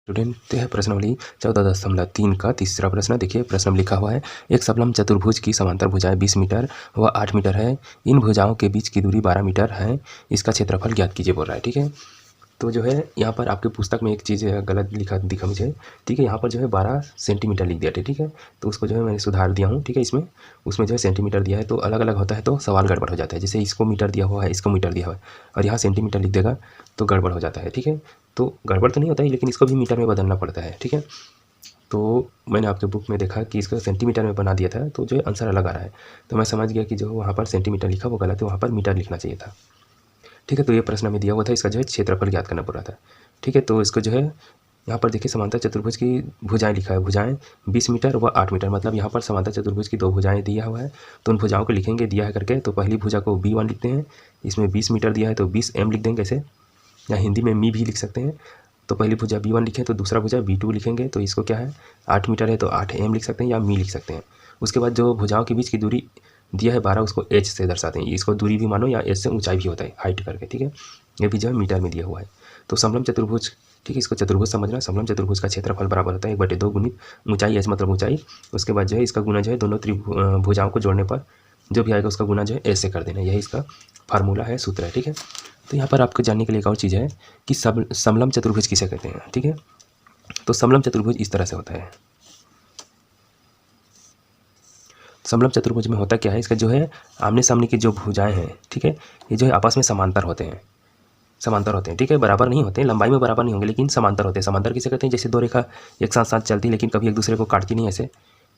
Student तो है प्रश्नावली 14.3 का तीसरा प्रश्न। देखिए प्रश्न में लिखा हुआ है, एक समलंब चतुर्भुज की समांतर भुजाएं 20 मीटर व 8 मीटर है, इन भुजाओं के बीच की दूरी 12 मीटर है, इसका क्षेत्रफल ज्ञात कीजिए बोल रहा है। ठीक है, तो जो है यहाँ पर आपके पुस्तक में एक चीज़ गलत लिखा दिखा मुझे। ठीक है, यहाँ पर जो है 12 सेंटीमीटर लिख दिया था। ठीक है, तो उसको जो है मैंने सुधार दिया हूँ। ठीक है, उसमें जो है सेंटीमीटर दिया है, तो अलग अलग होता है तो सवाल गड़बड़ हो जाता है। जैसे इसको मीटर दिया हुआ है, इसको मीटर दिया हुआ है और यहाँ सेंटीमीटर लिख देगा तो गड़बड़ हो जाता है। ठीक है, तो गड़बड़ तो नहीं होता है लेकिन इसको भी मीटर में बदलना पड़ता है। ठीक है, तो मैंने आपके बुक में देखा कि इसको सेंटीमीटर में बना दिया था, तो जो है आंसर अलग आ रहा है। तो मैं समझ गया कि जो वहाँ पर सेंटीमीटर लिखा वो गलत है, वहाँ पर मीटर लिखना चाहिए था। ठीक है, तो ये प्रश्न में दिया हुआ था, इसका जो है क्षेत्रफल ज्ञात करना पड़ रहा था। ठीक है, तो इसको जो है यहाँ पर देखिए समांतर चतुर्भुज की भुजाएं लिखा है, भुजाएं 20 मीटर व 8 मीटर, मतलब यहाँ पर समांतर चतुर्भुज की दो भुजाएं दिया हुआ है। तो उन भुजाओं को लिखेंगे दिया है करके, तो पहली भुजा को B1 लिखते हैं, इसमें 20 मीटर दिया है तो 20 m लिख देंगे ऐसे, या हिंदी में मी भी लिख सकते हैं। तो पहली भुजा B1 लिखें तो दूसरा भुजा B2 लिखेंगे, तो इसको क्या है 8 मीटर है तो 8 m लिख सकते हैं या मी लिख सकते हैं। उसके बाद जो भुजाओं के बीच की दूरी दिया है 12, उसको h से दर्शाते हैं, इसको दूरी भी मानो या h से ऊंचाई भी होता है हाइट करके। ठीक है, ये भी जो है मीटर में दिया हुआ है। तो समलंब चतुर्भुज, ठीक है, इसको चतुर्भुज समझना। समलंब चतुर्भुज का क्षेत्रफल बराबर होता है 1/2 गुणित ऊंचाई h मतलब ऊंचाई, उसके बाद जो है इसका गुना जो है दोनों भुजाओं को जोड़ने पर जो भी आएगा उसका गुना जो है h से कर देना, यही इसका फार्मूला है, सूत्र है। ठीक है, तो यहाँ पर आपको जानने के लिए एक और चीज़ है कि समलंब चतुर्भुज किसे कहते हैं। ठीक है, तो समलंब चतुर्भुज इस तरह से होता है। समलंब चतुर्भुज में होता क्या है, इसका जो है आमने सामने की जो भुजाएं हैं, ठीक है, ये जो है आपस में समांतर होते हैं, समांतर होते हैं। ठीक है, बराबर नहीं होते, लंबाई में बराबर नहीं होंगे लेकिन समांतर होते हैं। समांतर किसे कहते हैं, जैसे दो रेखा एक साथ साथ चलती लेकिन कभी एक दूसरे को काटती नहीं ऐसे।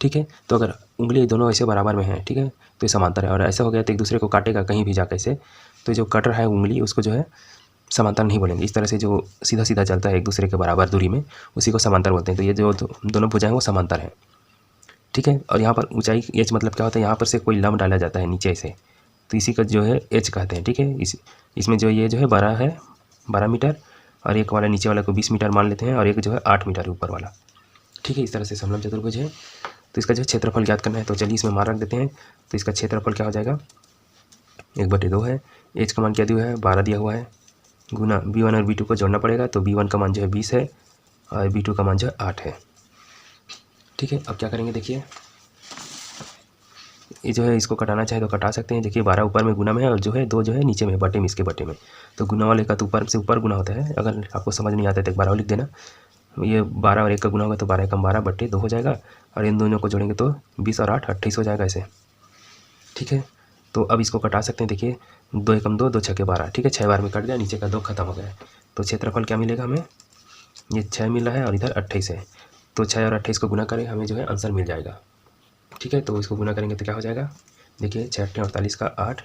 ठीक है, तो अगर उंगली दोनों ऐसे बराबर में हैं, ठीक है, तो ये समांतर है। और ऐसा हो गया तो एक दूसरे को काटेगा कहीं भी जाकर ऐसे, तो जो कट रहा है उंगली उसको जो है समांतर नहीं बोलेंगे। इस तरह से जो सीधा सीधा चलता है एक दूसरे के बराबर दूरी में, उसी को समांतर बोलते हैं। तो ये जो दोनों भुजाएं वो समांतर हैं। ठीक है, और यहाँ पर ऊंचाई h मतलब क्या होता है, यहाँ पर से कोई लंब डाला जाता है नीचे से, तो इसी का जो है h कहते हैं। ठीक है, इसमें जो ये जो है 12 है, 12 मीटर, और एक वाला नीचे वाला को 20 मीटर मान लेते हैं, और एक जो है 8 मीटर ऊपर वाला। ठीक है, इस तरह से समलंब चतुर्भुज है। तो इसका जो है क्षेत्रफल ज्ञात करना है, तो चलिए इसमें मान रख देते हैं। तो इसका क्षेत्रफल क्या हो जाएगा, 1/2 है, h का मान क्या दिया है 12 दिया हुआ है, गुना B1 और B2 को जोड़ना पड़ेगा, तो B1 का मान जो है 20 है और B2 का मान जो है 8 है। ठीक है, अब क्या करेंगे, देखिए ये जो है इसको कटाना चाहे तो कटा सकते हैं। देखिए 12 ऊपर में गुना में है और जो है 2 जो है नीचे में बटे में, इसके बटे में, तो गुना वाले का तो ऊपर से ऊपर गुना होता है। अगर आपको समझ नहीं आता है तो 12 लिख देना। ये 12 और 1 का गुना होगा तो 12 कम 12 बटे 2 हो जाएगा, और इन दोनों को जोड़ेंगे तो 20 और 8 28 हो जाएगा ऐसे। ठीक है, तो अब इसको कटा सकते हैं। देखिए 2 एकम 2, 2 छके 12, ठीक है, 6 बार में कट गया, नीचे का 2 खत्म हो गया। तो क्षेत्रफल क्या मिलेगा हमें, ये 6 मिल रहा है और इधर 28 है, तो 6 और 28 को गुना करें, हमें जो है आंसर मिल जाएगा। ठीक है, तो इसको गुना करेंगे तो क्या हो जाएगा, देखिए 6 × 48 का 8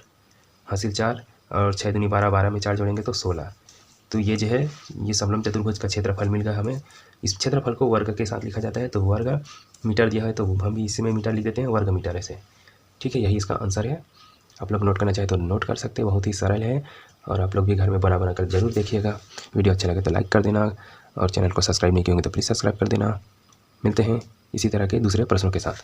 हासिल 4 और 6 दूनी 12, 12 में 4 जोड़ेंगे तो 16। तो ये जो है ये समलंब चतुर्भुज का क्षेत्रफल मिल गया हमें। इस क्षेत्रफल को वर्ग के साथ लिखा जाता है, तो वर्ग मीटर दिया है तो हम भी इसी में मीटर लिख देते हैं, वर्ग मीटर ऐसे। ठीक है, यही इसका आंसर है। आप लोग नोट करना चाहे तो नोट कर सकते हैं, बहुत ही सरल है, और आप लोग भी घर में बना कर जरूर देखिएगा। वीडियो अच्छा लगे तो लाइक कर देना, और चैनल को सब्सक्राइब नहीं किए होंगे तो प्लीज़ सब्सक्राइब कर देना। मिलते हैं इसी तरह के दूसरे प्रश्नों के साथ।